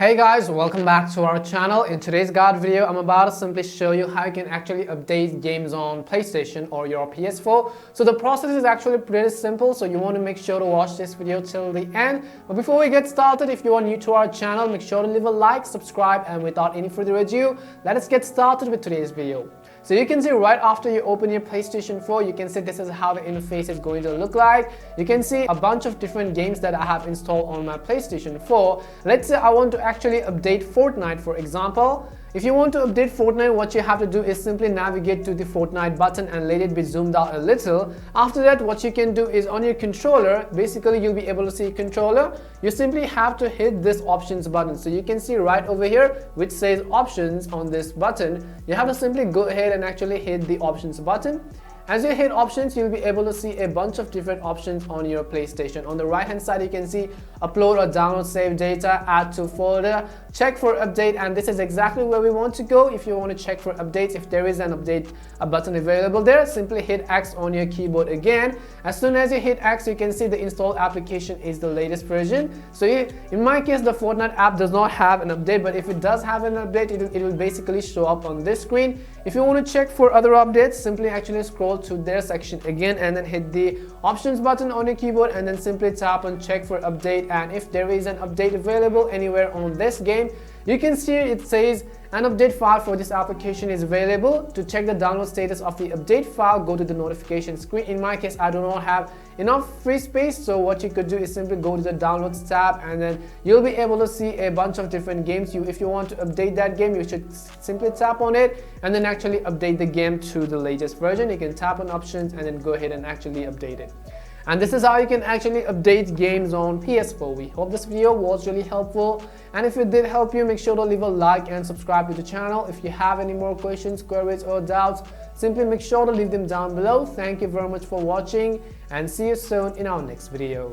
Hey guys, welcome back to our channel. In today's guide video, I'm about to simply show you how you can actually update games on PlayStation or your PS4. So the process is actually pretty simple, so you want to make sure to watch this video till the end. But before we get started, if you are new to our channel, make sure to leave a like, subscribe, and without any further ado, let us get started with today's video. So you can see right after you open your PlayStation 4, you can see this is how the interface is going to look like. You can see a bunch of different games that I have installed on my PlayStation 4. Let's say I want to actually update Fortnite, for example. If you want to update Fortnite, what you have to do is simply navigate to the Fortnite button and let it be zoomed out a little. After that, what you can do is on your controller, basically you'll be able to see controller. You simply have to hit this options button. So you can see right over here, which says options on this button. You have to simply go ahead and actually hit the options button. As you hit options, you'll be able to see a bunch of different options on your PlayStation. On the right hand side, you can see upload or download save data, add to folder, check for update, and this is exactly where we want to go. If you want to check for updates, if there is an update button available there, simply hit X on your keyboard again. As soon as you hit X, you can see the installed application is the latest version. So in my case, the Fortnite app does not have an update, but if it does have an update, it will basically show up on this screen. If you want to check for other updates, simply actually scroll to their section again and then hit the options button on your keyboard and then simply tap on check for update, and if there is an update available anywhere on this game, you can see it says an update file for this application is available. To check the download status of the update file, go to the notification screen. In my case, I do not have enough free space, so what you could do is simply go to the downloads tab and then you'll be able to see a bunch of different games. If you want to update that game, you should simply tap on it and then actually update the game to the latest version. You can tap on options and then go ahead and actually update it. And this is how you can actually update games on PS4. We hope this video was really helpful, and if it did help you, make sure to leave a like and subscribe to the channel. If you have any more questions, queries, or doubts, simply make sure to leave them down below. Thank you very much for watching and see you soon in our next video.